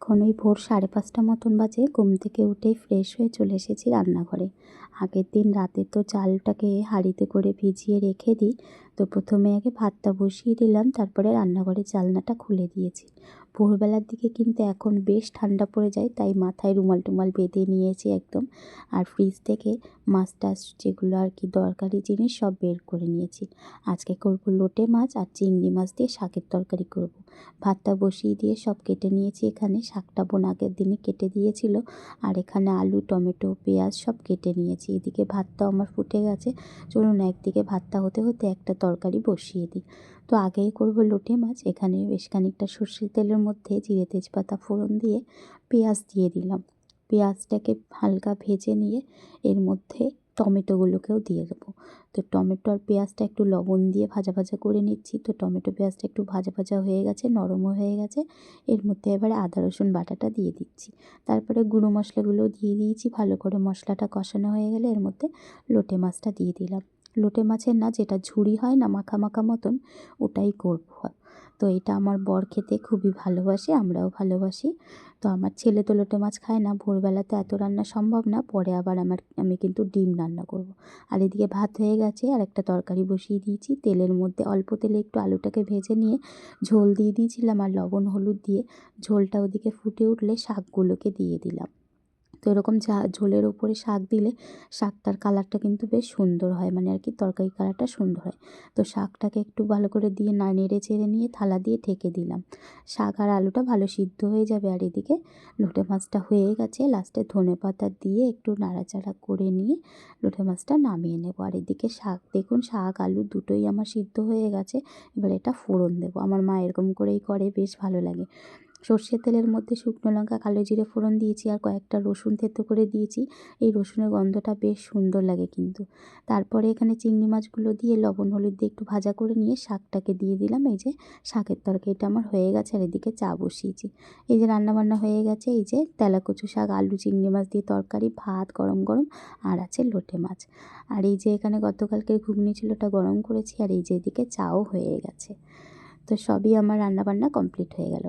এখন ওই ভোর 5:30 মতন বাজে। ঘুম থেকে উঠেই ফ্রেশ হয়ে চলে এসেছি রান্নাঘরে। আগের দিন রাতে তো চালটাকে হাঁড়িতে করে ভিজিয়ে রেখে দিই। তো প্রথমে আগে ভাতটা বসিয়ে দিলাম, তারপরে রান্নাঘরের জানলাটা খুলে দিয়েছি। ভোরবেলার দিকে কিন্তু এখন বেশ ঠান্ডা পড়ে যায়, তাই মাথায় রুমাল টুমাল বেঁধে নিয়েছি একদম। আর ফ্রিজ থেকে মাছ টাছ যেগুলো আর কি দরকারি জিনিস সব বের করে নিয়েছি। আজকে করব লোটে মাছ আর চিংড়ি মাছ দিয়ে শাকের তরকারি করব। ভাতটা বসিয়ে দিয়ে সব কেটে নিয়েছি। এখানে শাকটা বোন আগের দিনই কেটে দিয়েছিল, আর এখানে আলু, টমেটো, পেঁয়াজ সব কেটে নিয়েছি। এদিকে ভাতটাও আমার ফুটে গেছে। চলুন একদিকে ভাতটা হতে হতে একটা তরকারি বসিয়ে দিই। তো আগেই করব লোটে মাছ। এখানে বেশ খানিকটা সর্ষের তেলের মধ্যে জিরে তেজপাতা ফোড়ন দিয়ে পেঁয়াজ দিয়ে দিলাম। পেঁয়াজটাকে হালকা ভেজে নিয়ে এর মধ্যে টমেটোগুলোকেও দিয়ে দেবো। তো টমেটো আর পেঁয়াজটা একটু লবণ দিয়ে ভাজা ভাজা করে নিচ্ছি। তো টমেটো পেঁয়াজটা একটু ভাজা ভাজা হয়ে গেছে, নরমও হয়ে গেছে। এর মধ্যে এবারে আদা রসুন বাটাটা দিয়ে দিচ্ছি। তারপরে গুঁড়ো মশলাগুলোও দিয়ে দিয়েছি। ভালো করে মশলাটা কষানো হয়ে গেলে এর মধ্যে লোটে মাছটা দিয়ে দিলাম। লোটে মাছের না যেটা ঝুরি হয় না মাখা মাখা মতন, ওটাই করবো। তো এটা আমার বর খেতে খুবই ভালোবাসে, আমরাও ভালোবাসি। তো আমার ছেলে তো লোটে মাছ খায় না, ভোরবেলাতে এত রান্না সম্ভব না। পরে আবার আমি কিন্তু ডিম রান্না করব। আর এদিকে ভাত হয়ে গেছে, আর একটা তরকারি বসিয়ে দিয়েছি। তেলের মধ্যে অল্প তেলে একটু আলুটাকে ভেজে নিয়ে ঝোল দিয়ে দিয়েছিলাম, আর লবণ হলুদ দিয়ে ঝোলটা ওদিকে ফুটে উঠলে শাকগুলোকে দিয়ে দিলাম। তো এরকম ঝোলের ওপরে শাক দিলে শাকটার কালারটা কিন্তু বেশ সুন্দর হয়, মানে আর কি তরকারির কালারটা সুন্দর হয়। তো শাকটাকে একটু ভালো করে দিয়ে নেড়ে চেড়ে নিয়ে থালা দিয়ে ঢেকে দিলাম। শাক আর আলুটা ভালো সিদ্ধ হয়ে যাবে। আর এদিকে লোটে মাছটা হয়ে গেছে। লাস্টে ধনেপাতা দিয়ে একটু নাড়াচাড়া করে নিয়ে লোটে মাছটা নামিয়ে নেব। আর এদিকে শাক, দেখুন শাক আলু দুটোই আমার সিদ্ধ হয়ে গেছে। এবার এটা ফোড়ন দেবো। আমার মা এরকম করেই করে, বেশ ভালো লাগে। সর্ষের তেলের মধ্যে শুকনো লঙ্কা, কালো জিরে ফোড়ন দিয়েছি, আর কয়েকটা রসুন থেতো করে দিয়েছি। এই রসুনের গন্ধটা বেশ সুন্দর লাগে কিন্তু। তারপরে এখানে চিংড়ি মাছগুলো দিয়ে লবণ হলুদ দিয়ে একটু ভাজা করে নিয়ে শাকটাকে দিয়ে দিলাম। এই যে শাকের তরকারিটা আমার হয়ে গেছে। আর এদিকে চা বসিয়েছি। এই যে রান্নাবান্না হয়ে গেছে। এই যে তেলাকুচু শাক, আলু, চিংড়ি মাছ দিয়ে তরকারি, ভাত গরম গরম, আর আছে লোটে মাছ। আর এই যে এখানে গতকালকের ঘুগনি ছিল, ওটা গরম করেছি। আর এই যে এদিকে চাও হয়ে গেছে। তো সবই আমার রান্নাবান্না কমপ্লিট হয়ে গেল।